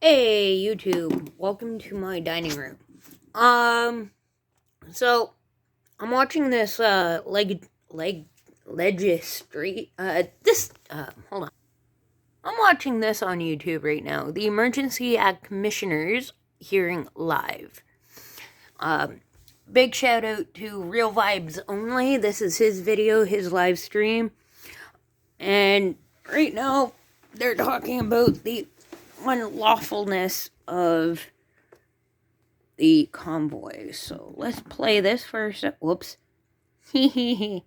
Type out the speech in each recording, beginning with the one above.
Hey YouTube, welcome to my dining room. So I'm watching this registry hold on. I'm watching this on YouTube right now. The Emergency Act Commissioners hearing live. Big shout out to Real Vibes Only. This is his video, his live stream. And right now they're talking about the unlawfulness of the convoy. So let's play this first. Whoops. Screensaver.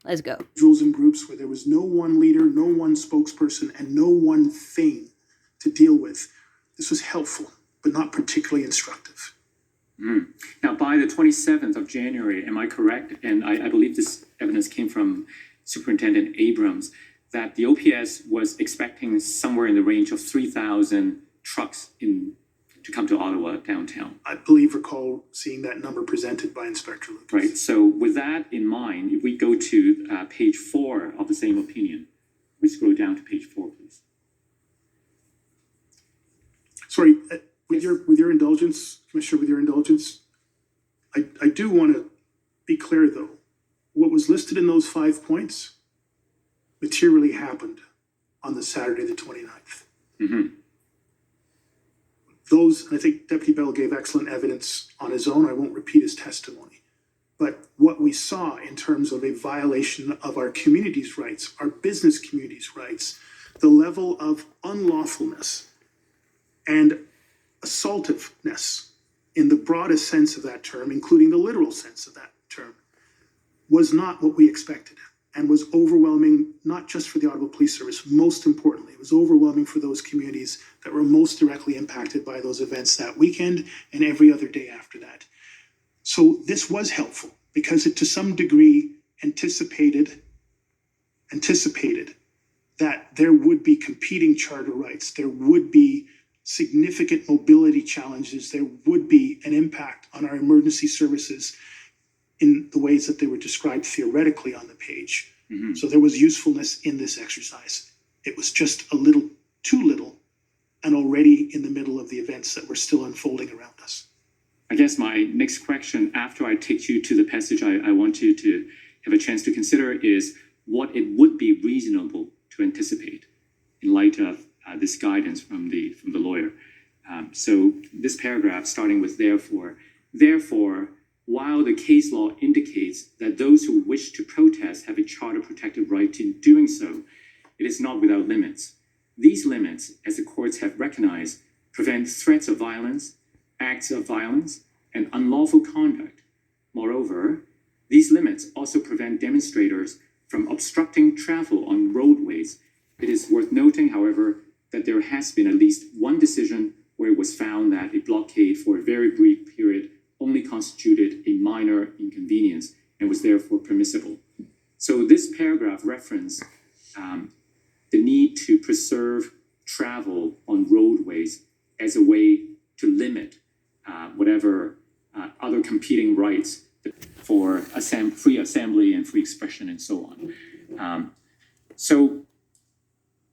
Let's go. Individuals and groups where there was no one leader, no one spokesperson, and no one thing to deal with. This was helpful, but not particularly instructive. Now, by the 27th of January, am I correct? And I believe this evidence came from Superintendent Abrams, that the OPS was expecting somewhere in the range of 3,000 trucks to come to Ottawa downtown. I recall seeing that number presented by Inspector Lucas. Right. So with that in mind, if we go to page 4 of the same opinion, we scroll down to page 4, please. Sorry, with your indulgence, Commissioner, with your indulgence, I do want to be clear, though. What was listed in those 5 points materially happened on the Saturday, the 29th. Mm-hmm. Those, I think Deputy Bell gave excellent evidence on his own. I won't repeat his testimony. But what we saw in terms of a violation of our community's rights, our business community's rights, the level of unlawfulness and assaultiveness in the broadest sense of that term, including the literal sense of that term, was not what we expected and was overwhelming, not just for the Ottawa Police Service, most importantly, it was overwhelming for those communities that were most directly impacted by those events that weekend and every other day after that. So this was helpful because it to some degree anticipated that there would be competing charter rights, there would be significant mobility challenges, there would be an impact on our emergency services in the ways that they were described theoretically on the page. Mm-hmm. So there was usefulness in this exercise. It was just a little too little and already in the middle of the events that were still unfolding around us. I guess my next question, after I take you to the passage I want you to have a chance to consider, is what it would be reasonable to anticipate in light of this guidance from the lawyer. So this paragraph, starting with therefore, while the case law indicates that those who wish to protest have a charter-protected right in doing so, it is not without limits. These limits, as the courts have recognized, prevent threats of violence, acts of violence, and unlawful conduct. Moreover, these limits also prevent demonstrators from obstructing travel on roadways. It is worth noting, however, that there has been at least one decision where it was found that a blockade for a very brief period only constituted a minor inconvenience and was therefore permissible. So this paragraph referenced the need to preserve travel on roadways as a way to limit whatever other competing rights for free assembly and free expression and so on. So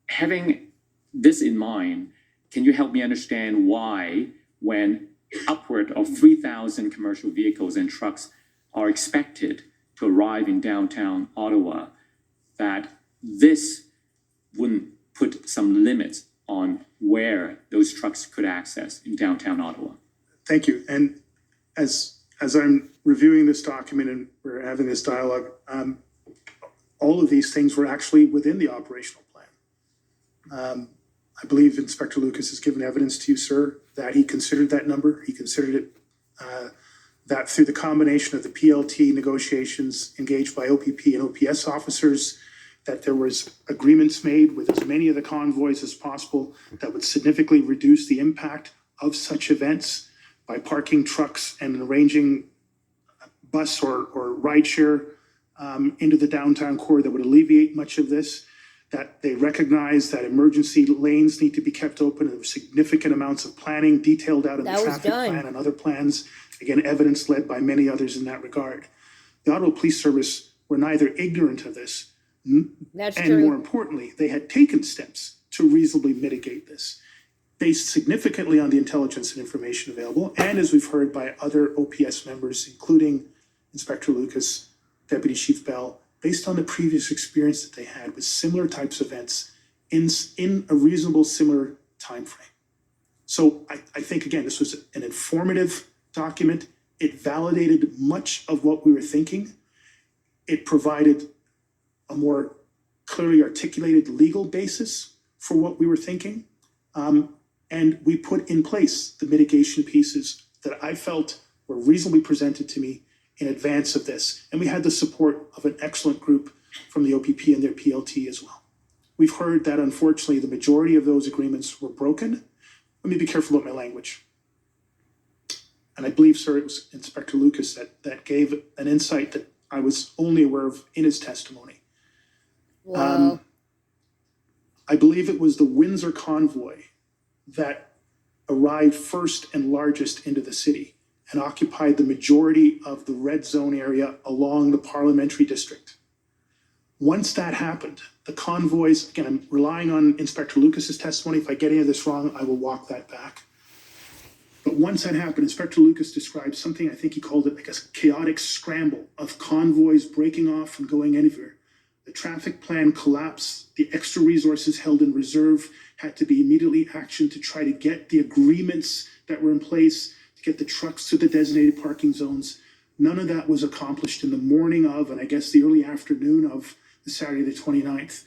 having this in mind, can you help me understand why, when upward of 3,000 commercial vehicles and trucks are expected to arrive in downtown Ottawa, that this wouldn't put some limits on where those trucks could access in downtown Ottawa? Thank you. And as I'm reviewing this document and we're having this dialogue, all of these things were actually within the operational plan. I believe Inspector Lucas has given evidence to you, sir, that he considered that number. He considered it that through the combination of the PLT negotiations engaged by OPP and OPS officers, that there was agreements made with as many of the convoys as possible that would significantly reduce the impact of such events by parking trucks and arranging bus or rideshare into the downtown core that would alleviate much of this, that they recognize that emergency lanes need to be kept open. There were significant amounts of planning detailed out in the traffic plan and other plans. Again, evidence led by many others in that regard. The Ottawa Police Service were neither ignorant of this, That's and true. more importantly, they had taken steps to reasonably mitigate this. based significantly on the intelligence and information available, and as we've heard by other OPS members, including Inspector Lucas, Deputy Chief Bell, based on the previous experience that they had with similar types of events in a reasonable, similar time frame. So I think, again, this was an informative document. It validated much of what we were thinking. It provided a more clearly articulated legal basis for what we were thinking. And we put in place the mitigation pieces that I felt were reasonably presented to me in advance of this. And we had the support of an excellent group from the OPP and their PLT as well. We've heard that, unfortunately, the majority of those agreements were broken. Let me be careful about my language. And I believe, sir, it was Inspector Lucas that gave an insight that I was only aware of in his testimony. Wow. I believe it was the Windsor convoy that arrived first and largest into the city and occupied the majority of the red zone area along the parliamentary district. Once that happened, the convoys, again, I'm relying on Inspector Lucas's testimony. If I get any of this wrong, I will walk that back. But once that happened, Inspector Lucas described something, I think he called it like a chaotic scramble of convoys breaking off and going anywhere. The traffic plan collapsed. The extra resources held in reserve had to be immediately actioned to try to get the agreements that were in place to get the trucks to the designated parking zones. None of that was accomplished in the morning of, and I guess the early afternoon of the Saturday the 29th.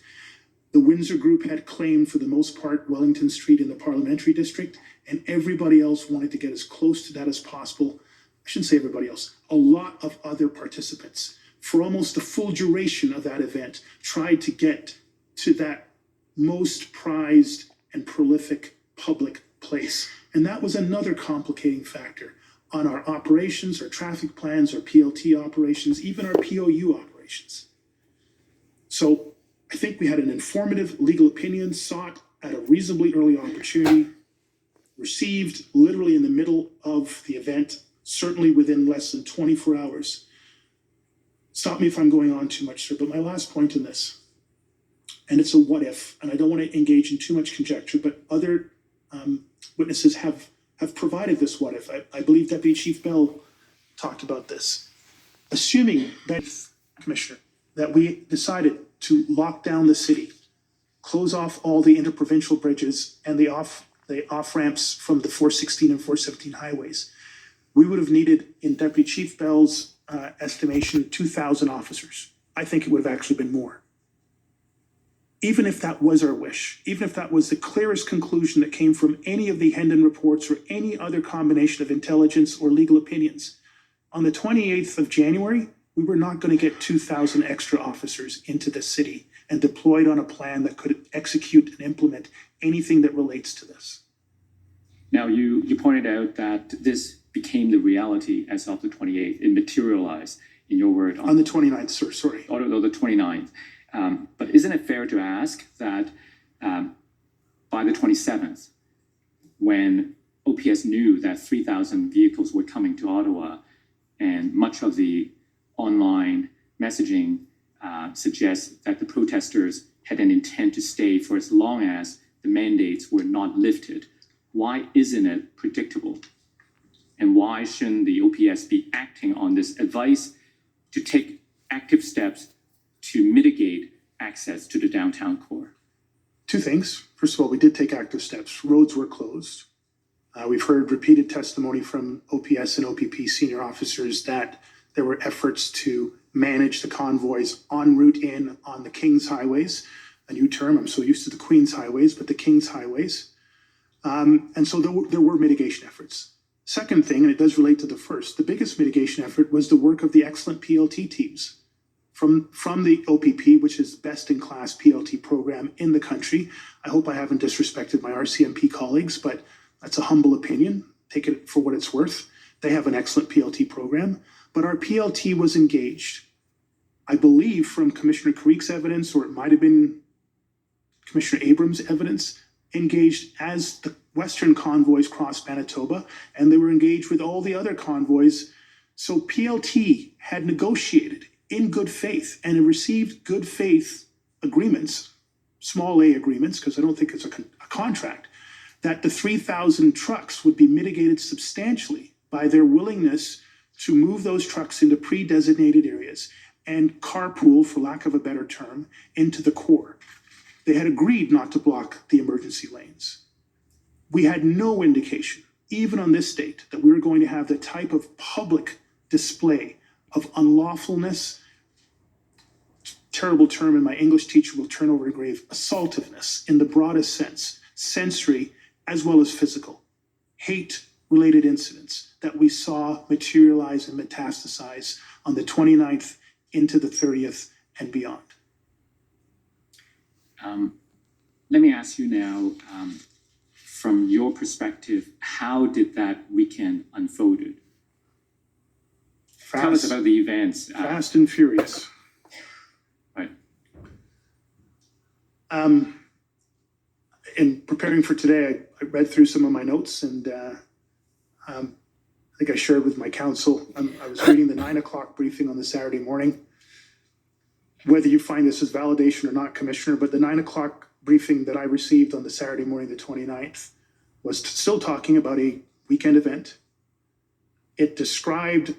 The Windsor group had claimed, for the most part, Wellington Street in the parliamentary district, and everybody else wanted to get as close to that as possible. I shouldn't say everybody else. A lot of other participants, for almost the full duration of that event, tried to get to that most prized and prolific public place. And that was another complicating factor on our operations, our traffic plans, our PLT operations, even our POU operations. So I think we had an informative legal opinion sought at a reasonably early opportunity, received literally in the middle of the event, certainly within less than 24 hours. Stop me if I'm going on too much, sir, but my last point in this, and it's a what if, and I don't want to engage in too much conjecture, but other witnesses have provided this what if. I believe Deputy Chief Bell talked about this. Assuming that, Commissioner, that we decided to lock down the city, close off all the interprovincial bridges and the off-ramps from the 416 and 417 highways, we would have needed, in Deputy Chief Bell's estimation, 2,000 officers. I think it would have actually been more. Even if that was our wish, even if that was the clearest conclusion that came from any of the Hendon reports or any other combination of intelligence or legal opinions, on the 28th of January, we were not going to get 2,000 extra officers into the city and deployed on a plan that could execute and implement anything that relates to this. Now, you pointed out that this became the reality as of the 28th. It materialized, in your word. On the 29th, sir, sorry. Oh, no, the 29th. But isn't it fair to ask that by the 27th, when OPS knew that 3,000 vehicles were coming to Ottawa, and much of the online messaging suggests that the protesters had an intent to stay for as long as the mandates were not lifted, why isn't it predictable? And why shouldn't the OPS be acting on this advice to take active steps to mitigate access to the downtown core? Two things. First of all, we did take active steps. Roads were closed. We've heard repeated testimony from OPS and OPP senior officers that there were efforts to manage the convoys en route in on the King's highways, a new term. I'm so used to the Queen's highways, but the King's highways. And so there were mitigation efforts. Second thing, and it does relate to the first, the biggest mitigation effort was the work of the excellent PLT teams from the OPP, which is best-in-class PLT program in the country. I hope I haven't disrespected my RCMP colleagues, but that's a humble opinion. Take it for what it's worth. They have an excellent PLT program, but our PLT was engaged. I believe from Commissioner Carrique's evidence, or it might have been Commissioner Abrams' evidence, engaged as the Western convoys crossed Manitoba, and they were engaged with all the other convoys. So PLT had negotiated in good faith and it received good faith agreements, small a agreements, because I don't think it's a contract, that the 3,000 trucks would be mitigated substantially by their willingness to move those trucks into pre-designated areas and carpool, for lack of a better term, into the core. They had agreed not to block the emergency lanes. We had no indication, even on this date, that we were going to have the type of public display of unlawfulness, terrible term, and my English teacher will turn over a grave, assaultiveness in the broadest sense, sensory as well as physical, hate-related incidents that we saw materialize and metastasize on the 29th into the 30th and beyond. Let me ask you now, from your perspective, how did that weekend unfolded? Tell us about the events. Fast and furious. Right. In preparing for today, I read through some of my notes, and I think I shared with my counsel. I was reading the 9 o'clock briefing on the Saturday morning. Whether you find this as validation or not, Commissioner, but the 9 o'clock briefing that I received on the Saturday morning, the 29th, was still talking about a weekend event. It described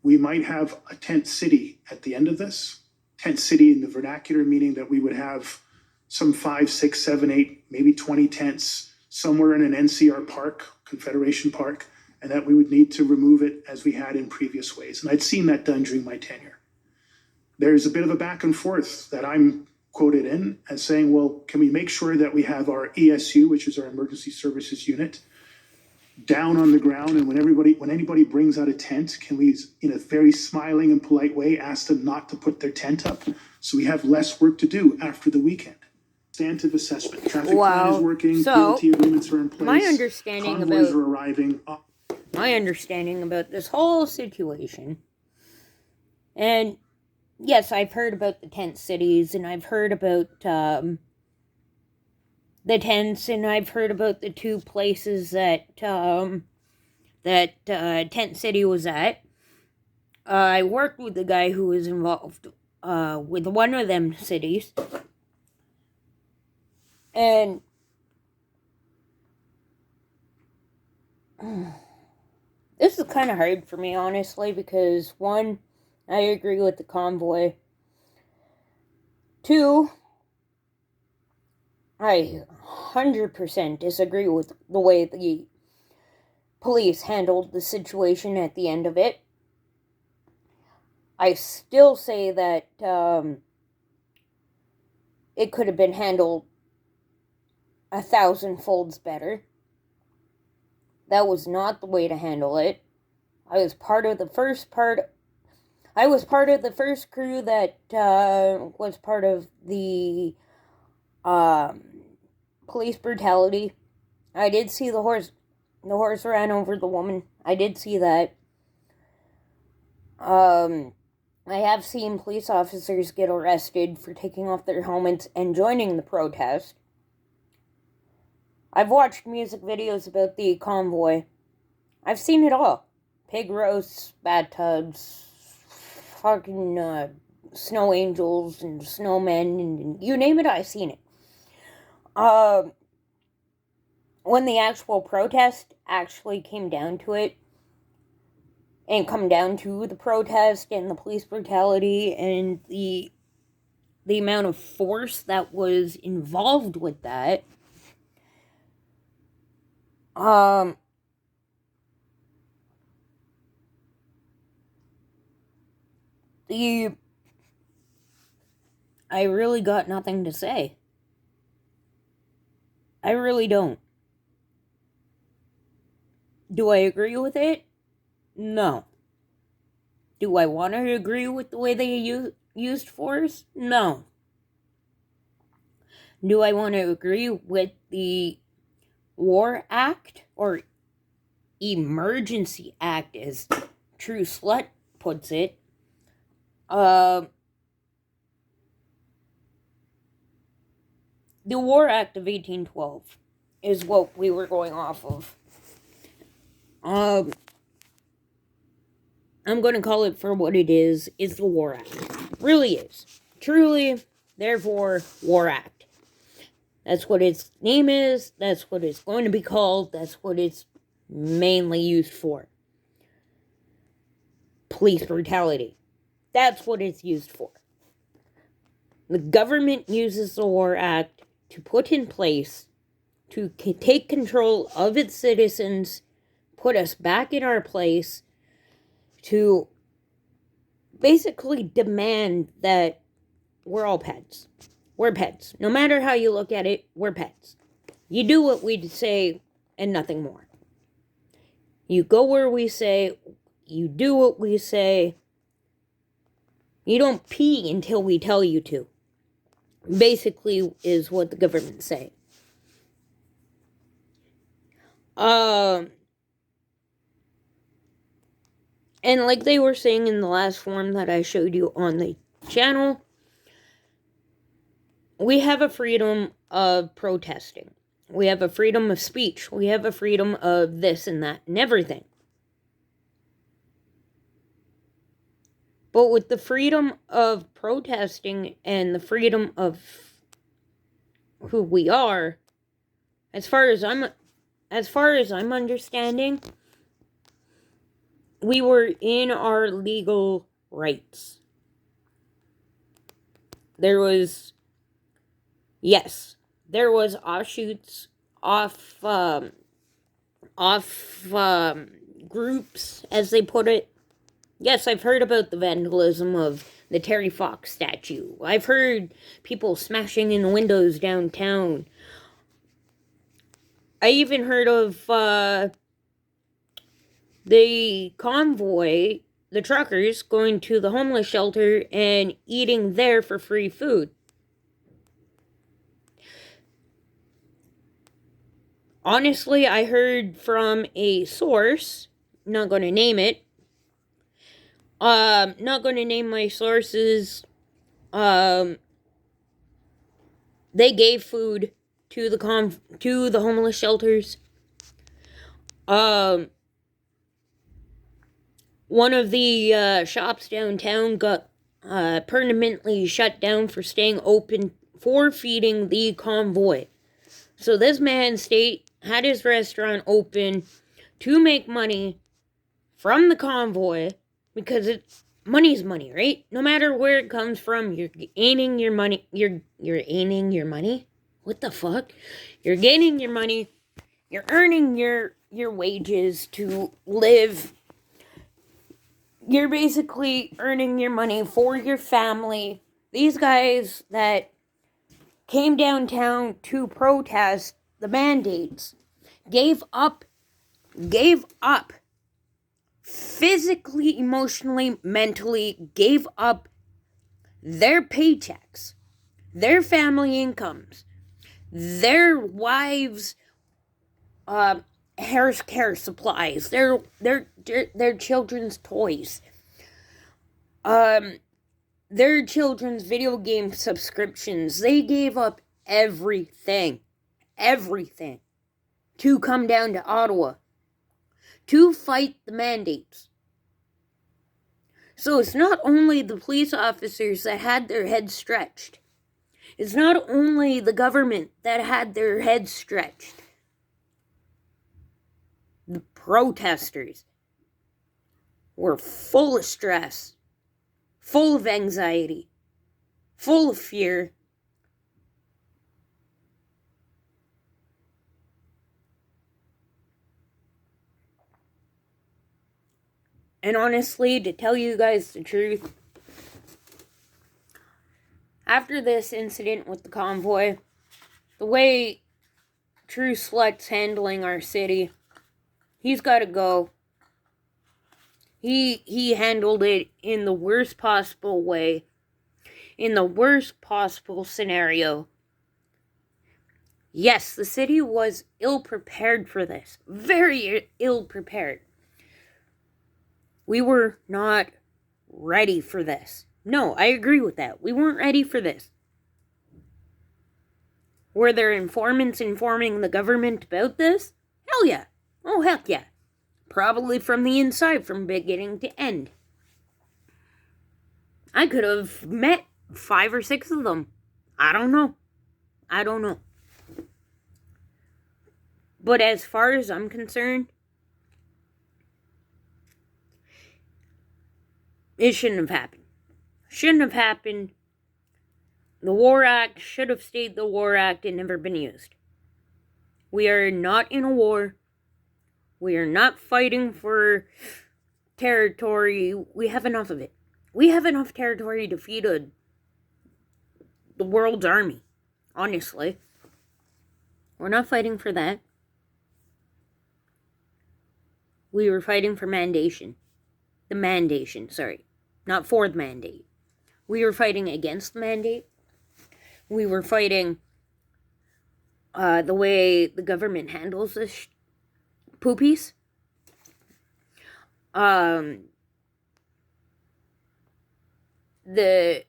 we might have a tent city at the end of this. Tent city in the vernacular, meaning that we would have some 5, 6, 7, 8, maybe 20 tents somewhere in an NCR park, Confederation Park, and that we would need to remove it as we had in previous ways. And I'd seen that done during my tenure. There's a bit of a back and forth that I'm quoted in as saying, well, can we make sure that we have our ESU, which is our emergency services unit, down on the ground, and when anybody brings out a tent, can we, in a very smiling and polite way, ask them not to put their tent up so we have less work to do after the weekend? Substantive assessment. Traffic plan is working, So, PLT agreements are in place. my understanding convoys about- are arriving. My understanding about this whole situation, and yes, I've heard about the tent cities, and I've heard about the tents, and I've heard about the two places that Tent City was at. I worked with the guy who was involved with one of them cities, and this is kind of hard for me, honestly, because one, I agree with the convoy. Two, I 100% disagree with the way the police handled the situation at the end of it. I still say that it could have been handled 1,000 folds better. That was not the way to handle it. I was part of the first crew that was part of the police brutality. I did see the horse. The horse ran over the woman. I did see that. I have seen police officers get arrested for taking off their helmets and joining the protest. I've watched music videos about the convoy. I've seen it all. Pig roasts, bathtubs, fucking snow angels and snowmen, and you name it, I've seen it. When the actual protest actually came down to it, and come down to the protest and the police brutality and the amount of force that was involved with that, I really got nothing to say. I really don't. Do I agree with it? No. Do I want to agree with the way they used force? No. Do I want to agree with the War Act, or Emergency Act, as True Slut puts it? The War Act of 1812 is what we were going off of. I'm going to call it for what it is the War Act. Really is. Truly, therefore, War Act. That's what its name is. That's what it's going to be called. That's what it's mainly used for. Police brutality. That's what it's used for. The government uses the War Act to put in place to take control of its citizens, put us back in our place, to basically demand that we're all pets. We're pets. No matter how you look at it, we're pets. You do what we say and nothing more. You go where we say, you do what we say. You don't pee until we tell you to. Basically is what the government's saying. And like they were saying in the last form that I showed you on the channel, we have a freedom of protesting. We have a freedom of speech. We have a freedom of this and that and everything. But with the freedom of protesting and the freedom of who we are, as far as I'm understanding, we were in our legal rights. There was offshoots, groups, as they put it. Yes, I've heard about the vandalism of the Terry Fox statue. I've heard people smashing in windows downtown. I even heard of the convoy, the truckers, going to the homeless shelter and eating there for free food. Honestly, I heard from a source, not going to name it, not going to name my sources, they gave food to the homeless shelters. One of the shops downtown got permanently shut down for staying open for feeding the convoy. So this man had his restaurant open to make money from the convoy, because money's money, right? No matter where it comes from, you're gaining your money. You're gaining your money? What the fuck? You're gaining your money. You're earning your wages to live. You're basically earning your money for your family. These guys that came downtown to protest the mandates gave up physically, emotionally, mentally, gave up their paychecks, their family incomes, their wives' hair care supplies, their children's toys, their children's video game subscriptions. They gave up everything to come down to Ottawa to fight the mandates. So it's not only the police officers that had their heads stretched. It's not only the government that had their heads stretched. The protesters were full of stress, full of anxiety, full of fear. And honestly, to tell you guys the truth, after this incident with the convoy, the way True Slut's handling our city, he's got to go. He handled it in the worst possible way, in the worst possible scenario. Yes, the city was ill-prepared for this. Very ill-prepared. We were not ready for this. No, I agree with that. We weren't ready for this. Were there informants informing the government about this? Hell yeah. Oh, heck yeah. Probably from the inside, from beginning to end. I could have met 5 or 6 of them. I don't know. But as far as I'm concerned, it shouldn't have happened. Shouldn't have happened. The War Act should have stayed the War Act and never been used. We are not in a war. We are not fighting for territory. We have enough of it. We have enough territory to feed the world's army. Honestly. We're not fighting for that. We were fighting for mandation. The mandation, sorry. Not for the mandate. We were fighting against the mandate. We were fighting the way the government handles this poopies. The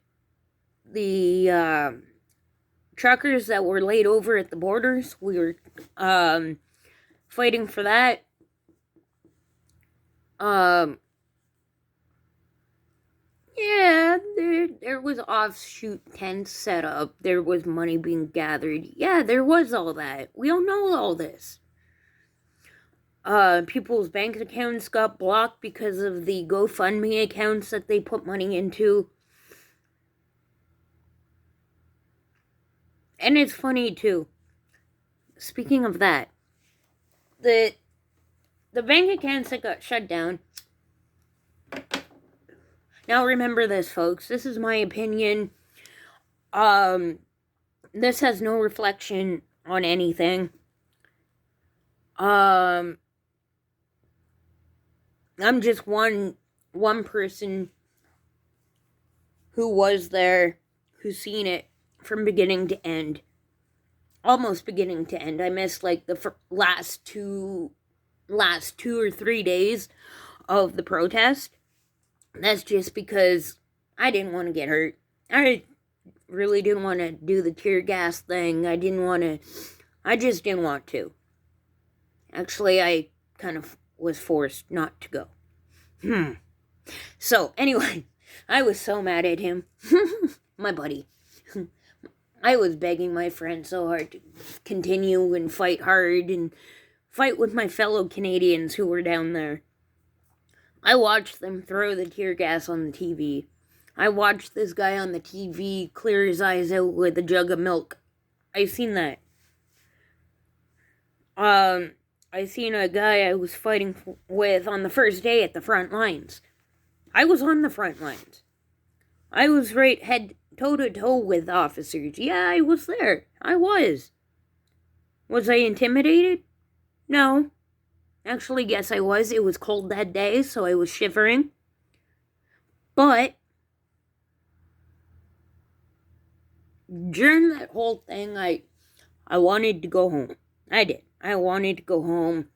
truckers that were laid over at the borders, we were fighting for that. Yeah, there was offshoot tents set up. There was money being gathered. Yeah, there was all that. We all know all this. People's bank accounts got blocked because of the GoFundMe accounts that they put money into. And it's funny, too. Speaking of that, the bank accounts that got shut down. Now remember this, folks. This is my opinion. This has no reflection on anything. I'm just one person who was there, who's seen it from beginning to end. Almost beginning to end. I missed like the last two or 3 days of the protest. That's just because I didn't want to get hurt. I really didn't want to do the tear gas thing. I just didn't want to. Actually, I kind of was forced not to go. So, anyway, I was so mad at him. My buddy. I was begging my friend so hard to continue and fight hard and fight with my fellow Canadians who were down there. I watched them throw the tear gas on the TV. I watched this guy on the TV clear his eyes out with a jug of milk. I seen that. I seen a guy I was fighting with on the first day at the front lines. I was on the front lines. I was right head toe to toe with officers. Yeah, I was there. I was. Was I intimidated? No. Actually, yes, I was. It was cold that day, so I was shivering. But during that whole thing, I wanted to go home. I did. I wanted to go home.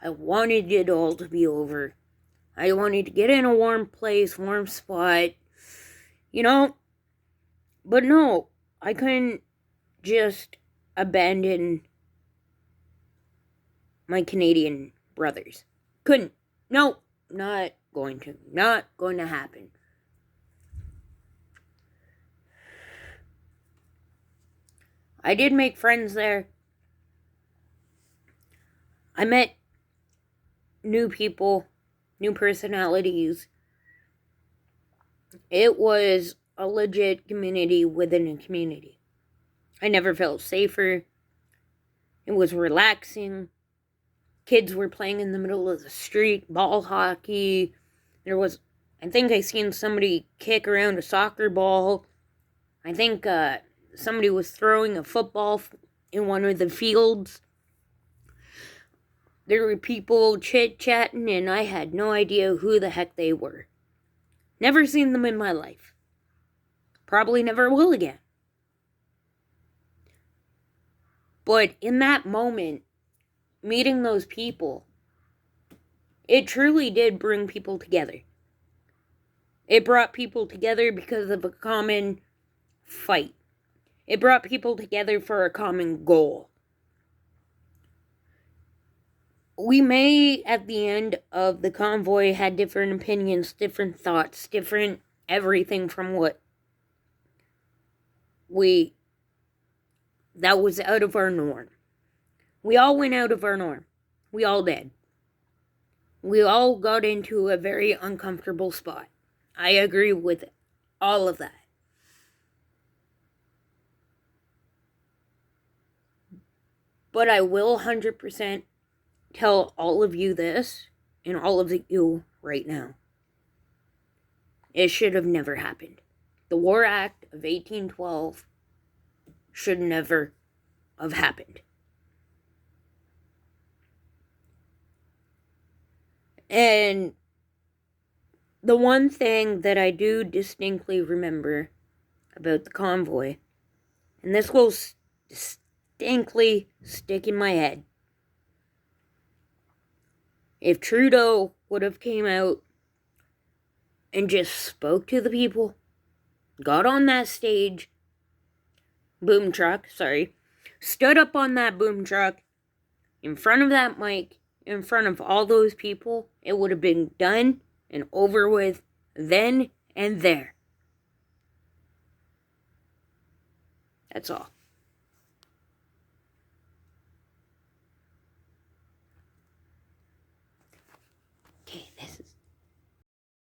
I wanted it all to be over. I wanted to get in a warm place, warm spot. You know? But no, I couldn't just abandon my Canadian brothers. Couldn't. No, not going to. Not going to happen. I did make friends there. I met new people, new personalities. It was a legit community within a community. I never felt safer. It was relaxing. Kids were playing in the middle of the street, ball hockey. I think I seen somebody kick around a soccer ball. I think somebody was throwing a football in one of the fields. There were people chit-chatting, and I had no idea who the heck they were. Never seen them in my life. Probably never will again. But in that moment, meeting those people, it truly did bring people together. It brought people together because of a common fight. It brought people together for a common goal. We may, at the end of the convoy, had different opinions, different thoughts, different everything from that was out of our norm. We all went out of our norm. We all did. We all got into a very uncomfortable spot. I agree with all of that. But I will 100% tell all of you this, and all of you right now. It should have never happened. The War Act of 1812 should never have happened. And the one thing that I do distinctly remember about the convoy, and this will distinctly stick in my head. If Trudeau would have came out and just spoke to the people, got on that stage, stood up on that boom truck, in front of that mic, in front of all those people, it would have been done and over with then and there. That's all. Okay, this